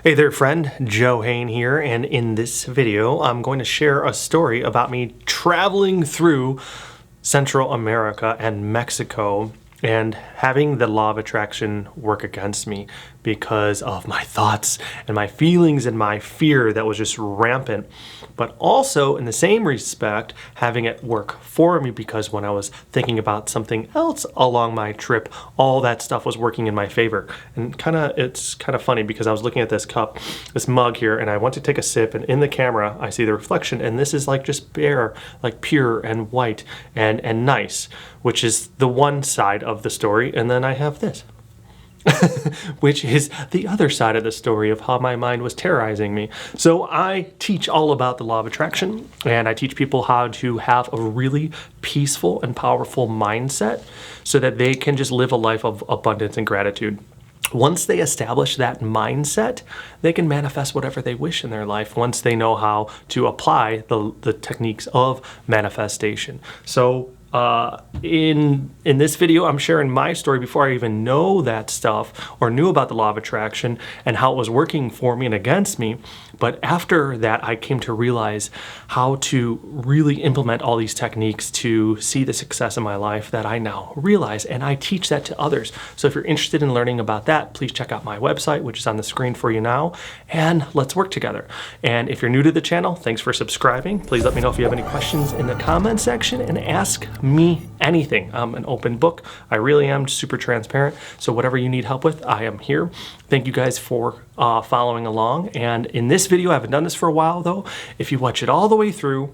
Hey there friend, JhN here, and in this video I'm going to share a story about me traveling through Central America and Mexico and having the law of attraction work against me because of my thoughts and my feelings and my fear that was just rampant. But also in the same respect, having it work for me because when I was thinking about something else along my trip, all that stuff was working in my favor. And it's kind of funny because I was looking at this cup, this mug here, and I went to take a sip, and in the camera I see the reflection, and this is like just bare, like pure and white and nice, which is the one side of the story. And then I have this. Which is the other side of the story of how my mind was terrorizing me. So I teach all about the law of attraction, and I teach people how to have a really peaceful and powerful mindset so that they can just live a life of abundance and gratitude. Once they establish that mindset, they can manifest whatever they wish in their life once they know how to apply the techniques of manifestation. So in this video, I'm sharing my story before I even know that stuff or knew about the law of attraction and how it was working for me and against me. But after that, I came to realize how to really implement all these techniques to see the success in my life that I now realize, and I teach that to others. So if you're interested in learning about that, please check out my website, which is on the screen for you now, and let's work together. And if you're new to the channel, thanks for subscribing. Please let me know if you have any questions in the comment section and ask me anything. I'm an open book. I really am super transparent. So whatever you need help with, I am here. Thank you guys for following along. And in this video, I haven't done this for a while though. If you watch it all the way through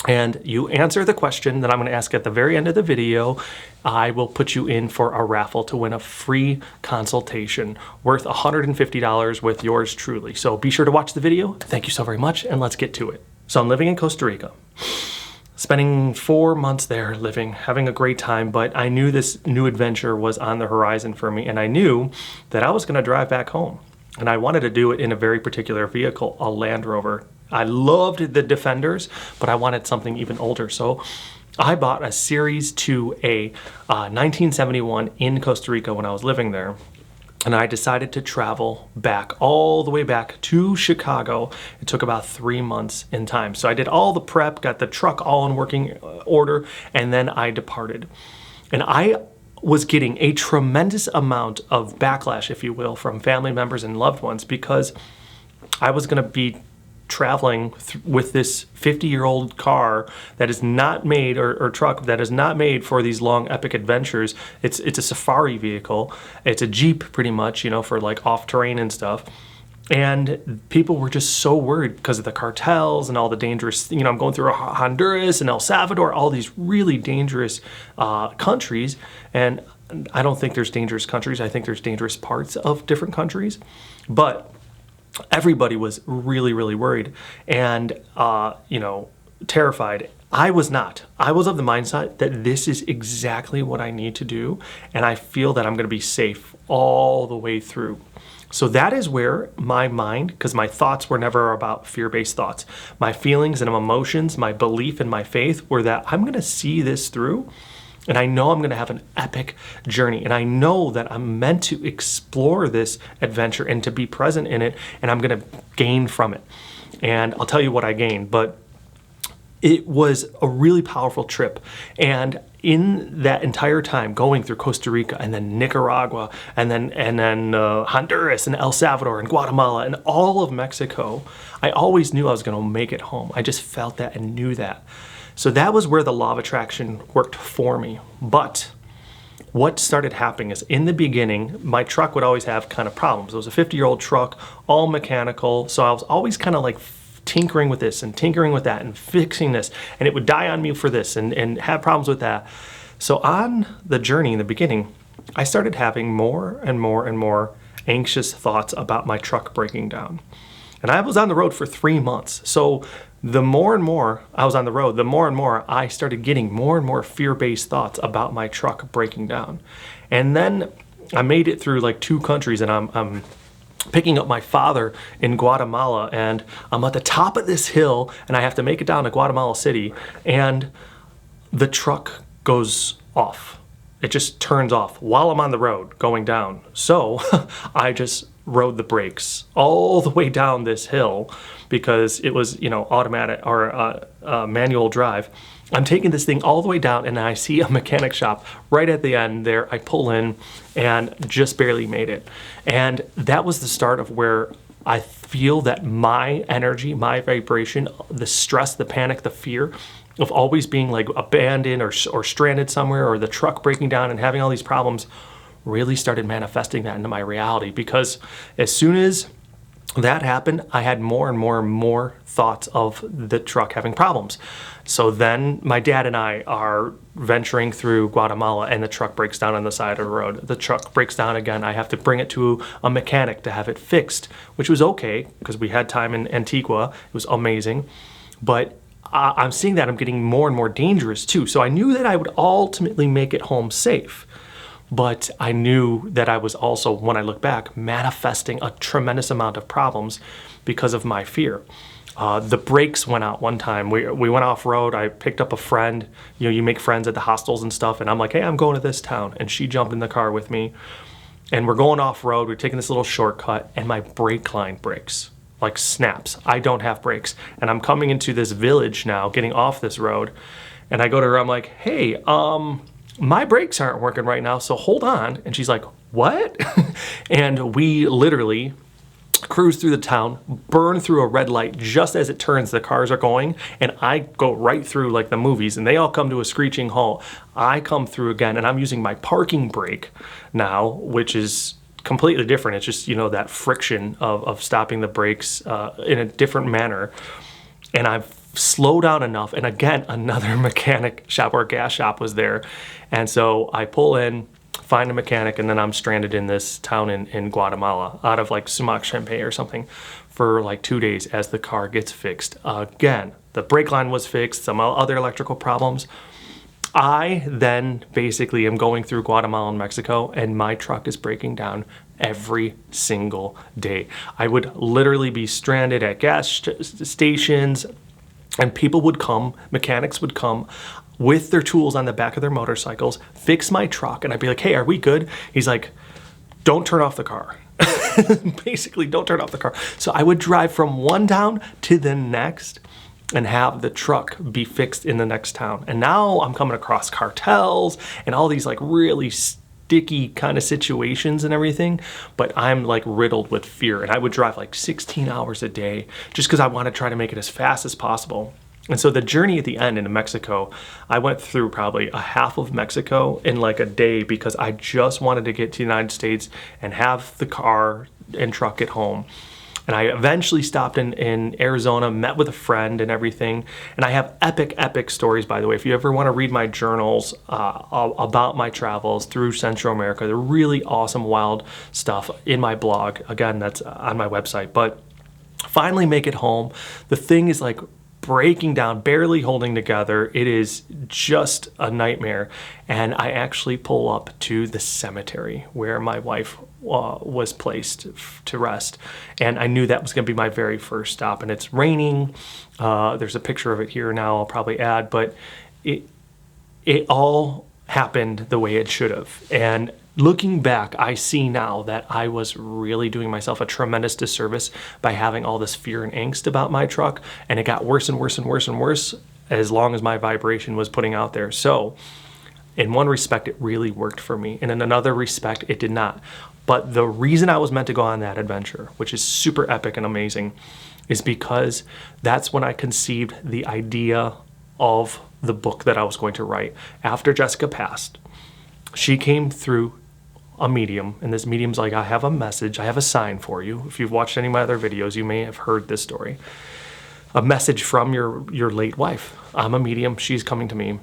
and you answer the question that I'm going to ask at the very end of the video, I will put you in for a raffle to win a free consultation worth $150 with yours truly. So be sure to watch the video. Thank you so very much, and let's get to it. So I'm living in Costa Rica. Spending 4 months there living, having a great time, but I knew this new adventure was on the horizon for me, and I knew that I was going to drive back home. And I wanted to do it in a very particular vehicle, a Land Rover. I loved the Defenders, but I wanted something even older. So I bought a Series 2A 1971 in Costa Rica when I was living there. And I decided to travel back, all the way back to Chicago. It took about 3 months in time. So I did all the prep, got the truck all in working order, and then I departed. And I was getting a tremendous amount of backlash, if you will, from family members and loved ones because I was going to be traveling with this 50-year-old car that is not made, or truck that is not made for these long epic adventures. It's a safari vehicle. It's a Jeep pretty much, you know, for like off-terrain and stuff. And people were just so worried because of the cartels and all the dangerous, you know, I'm going through Honduras and El Salvador, all these really dangerous countries. And I don't think there's dangerous countries. I think there's dangerous parts of different countries. But everybody was really, really worried and, you know, terrified. I was not. I was of the mindset that this is exactly what I need to do, and I feel that I'm going to be safe all the way through. So that is where my mind, because my thoughts were never about fear-based thoughts. My feelings and emotions, my belief and my faith were that I'm going to see this through. And I know I'm going to have an epic journey. And I know that I'm meant to explore this adventure and to be present in it. And I'm going to gain from it. And I'll tell you what I gained. But it was a really powerful trip. And in that entire time, going through Costa Rica and then Nicaragua and then Honduras and El Salvador and Guatemala and all of Mexico, I always knew I was going to make it home. I just felt that and knew that. So that was where the law of attraction worked for me. But what started happening is in the beginning, my truck would always have kind of problems. It was a 50-year-old truck, all mechanical. So I was always kind of like tinkering with this and tinkering with that and fixing this. And it would die on me for this and have problems with that. So on the journey in the beginning, I started having more and more and more anxious thoughts about my truck breaking down. And I was on the road for 3 months. So the more and more I was on the road, the more and more I started getting more and more fear-based thoughts about my truck breaking down. And then I made it through like 2 countries, and I'm picking up my father in Guatemala, and I'm at the top of this hill, and I have to make it down to Guatemala City, and the truck goes off. It just turns off while I'm on the road going down. So I just rode the brakes all the way down this hill because it was, automatic or manual drive. I'm taking this thing all the way down and I see a mechanic shop right at the end there. I pull in and just barely made it. And that was the start of where I feel that my energy, my vibration, the stress, the panic, the fear of always being like abandoned or stranded somewhere, or the truck breaking down and having all these problems, really started manifesting that into my reality. Because as soon as that happened, I had more and more and more thoughts of the truck having problems. So then my dad and I are venturing through Guatemala and the truck breaks down on the side of the road. The truck breaks down again. I have to bring it to a mechanic to have it fixed, which was okay because we had time in Antigua. It was amazing. But I'm seeing that I'm getting more and more dangerous too. So I knew that I would ultimately make it home safe. But I knew that I was also, when I look back, manifesting a tremendous amount of problems because of my fear. The brakes went out one time. We went off road. I picked up a friend. You make friends at the hostels and stuff. And I'm like, hey, I'm going to this town. And she jumped in the car with me. And we're going off road. We're taking this little shortcut. And my brake line breaks, like snaps. I don't have brakes. And I'm coming into this village now, getting off this road. And I go to her. I'm like, hey, my brakes aren't working right now, so hold on. And she's like, what? And we literally cruise through the town, burn through a red light just as it turns, the cars are going, and I go right through like the movies, and they all come to a screeching halt. I come through again, and I'm using my parking brake now, which is completely different. It's just, that friction of stopping the brakes in a different manner. And I've slowed down enough, and again, another mechanic shop or gas shop was there. And so I pull in, find a mechanic, and then I'm stranded in this town in Guatemala out of like Sumac Champey or something for like 2 days as the car gets fixed. Again, the brake line was fixed, some other electrical problems. I then basically am going through Guatemala and Mexico, and my truck is breaking down every single day. I would literally be stranded at gas stations, and people would come, mechanics would come with their tools on the back of their motorcycles, fix my truck, and I'd be like, hey, are we good? He's like, don't turn off the car. Basically, don't turn off the car. So I would drive from one town to the next and have the truck be fixed in the next town. And now I'm coming across cartels and all these like really sticky kind of situations and everything, but I'm like riddled with fear. And I would drive like 16 hours a day just because I want to try to make it as fast as possible. And so the journey at the end into Mexico, I went through probably a half of Mexico in like a day because I just wanted to get to the United States and have the car and truck at home. And I eventually stopped in Arizona, met with a friend and everything. And I have epic stories, by the way. If you ever want to read my journals about my travels through Central America, they're really awesome, wild stuff in my blog. Again, that's on my website. But finally make it home. The thing is like breaking down, barely holding together. It is just a nightmare. And I actually pull up to the cemetery where my wife was placed to rest. And I knew that was going to be my very first stop. And it's raining. There's a picture of it here now I'll probably add. But it all happened the way it should have. And looking back, I see now that I was really doing myself a tremendous disservice by having all this fear and angst about my truck, and it got worse and worse and worse and worse as long as my vibration was putting out there. So in one respect, it really worked for me, and in another respect, it did not. But the reason I was meant to go on that adventure, which is super epic and amazing, is because that's when I conceived the idea of the book that I was going to write. After Jessica passed, she came through a medium, and this medium's like, I have a message, I have a sign for you. If you've watched any of my other videos, you may have heard this story. A message from your late wife. I'm a medium, she's coming to me.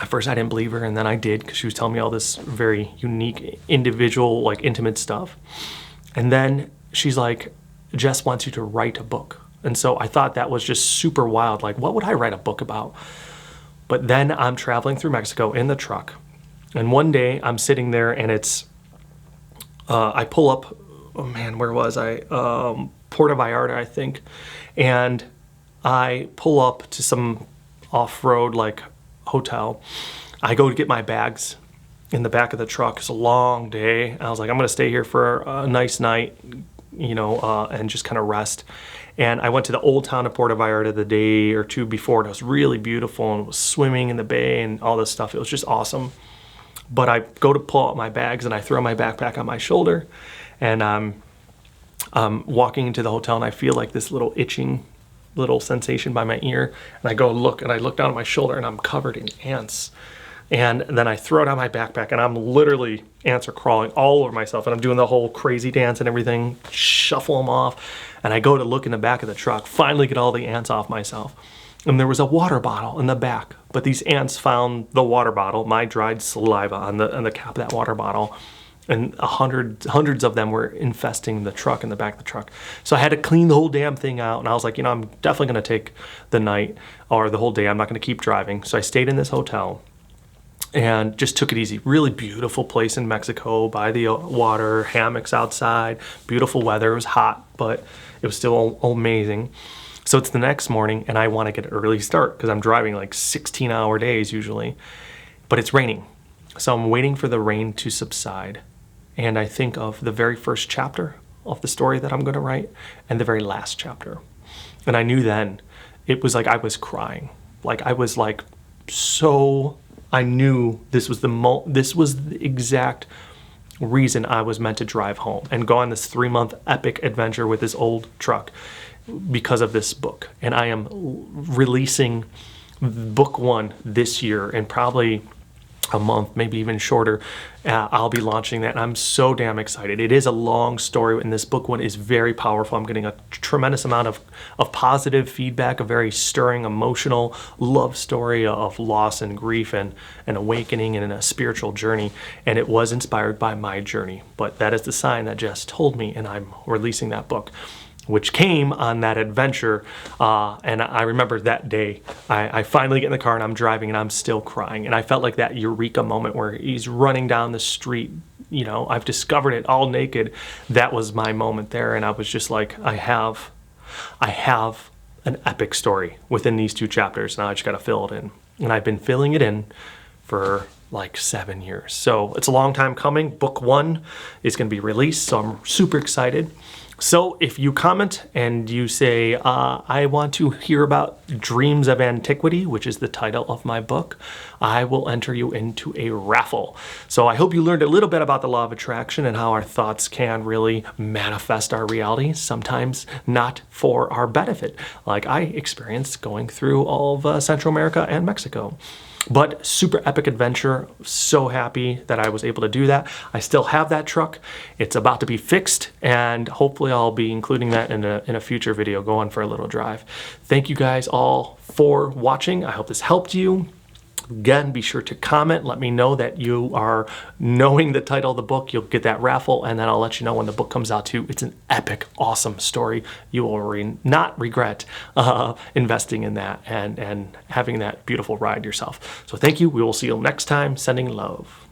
At first I didn't believe her, and then I did, because she was telling me all this very unique, individual, like intimate stuff. And then she's like, Jess wants you to write a book. And so I thought that was just super wild. Like, what would I write a book about? But then I'm traveling through Mexico in the truck. And one day I'm sitting there, and it's, I pull up, oh man, where was I? Puerto Vallarta, I think. And I pull up to some off-road like hotel. I go to get my bags in the back of the truck. It's a long day. I was like, I'm going to stay here for a nice night, and just kind of rest. And I went to the old town of Puerto Vallarta the day or two before, and it was really beautiful, and was swimming in the bay and all this stuff. It was just awesome. But I go to pull out my bags, and I throw my backpack on my shoulder, and I'm walking into the hotel, and I feel like this little itching little sensation by my ear, and I go look, and I look down at my shoulder, and I'm covered in ants. And then I throw down my backpack, and I'm literally, ants are crawling all over myself, and I'm doing the whole crazy dance and everything, shuffle them off. And I go to look in the back of the truck, finally get all the ants off myself. And there was a water bottle in the back, but these ants found the water bottle, my dried saliva on the cap of that water bottle, and hundreds of them were infesting the truck, in the back of the truck. So I had to clean the whole damn thing out, and I was like, I'm definitely going to take the night or the whole day. I'm not going to keep driving. So I stayed in this hotel and just took it easy. Really beautiful place in Mexico, by the water, hammocks outside, beautiful weather. It was hot, but it was still amazing. So it's the next morning, and I want to get an early start because I'm driving like 16-hour days usually, but it's raining. So I'm waiting for the rain to subside, and I think of the very first chapter of the story that I'm going to write and the very last chapter. And I knew then, it was like I was crying. Like I was like, so I knew this was the exact reason I was meant to drive home and go on this 3-month epic adventure with this old truck, because of this book. And I am releasing book 1 this year, and probably a month, maybe even shorter, I'll be launching that. And I'm so damn excited. It is a long story, and this book 1 is very powerful. I'm getting a tremendous amount of positive feedback, a very stirring, emotional love story of loss and grief and an awakening and a spiritual journey. And it was inspired by my journey. But that is the sign that Jess told me, and I'm releasing that book, which came on that adventure. And I remember that day, I finally get in the car, and I'm driving, and I'm still crying. And I felt like that eureka moment where he's running down the street, I've discovered it, all naked. That was my moment there. And I was just like, I have an epic story within these 2 chapters. Now I just got to fill it in. And I've been filling it in for like 7 years. So it's a long time coming. Book 1 is going to be released. So I'm super excited. So if you comment and you say, I want to hear about Dreams of Antiquity, which is the title of my book, I will enter you into a raffle. So I hope you learned a little bit about the law of attraction and how our thoughts can really manifest our reality, sometimes not for our benefit, like I experienced going through all of Central America and Mexico. But super epic adventure. So happy that I was able to do that. I still have that truck. It's about to be fixed, and hopefully I'll be including that in a future video, going for a little drive. Thank you guys all for watching. I hope this helped you. Again, be sure to comment. Let me know that you are knowing the title of the book. You'll get that raffle, and then I'll let you know when the book comes out too. It's an epic, awesome story. You will not regret investing in that and having that beautiful ride yourself. So thank you. We will see you next time. Sending love.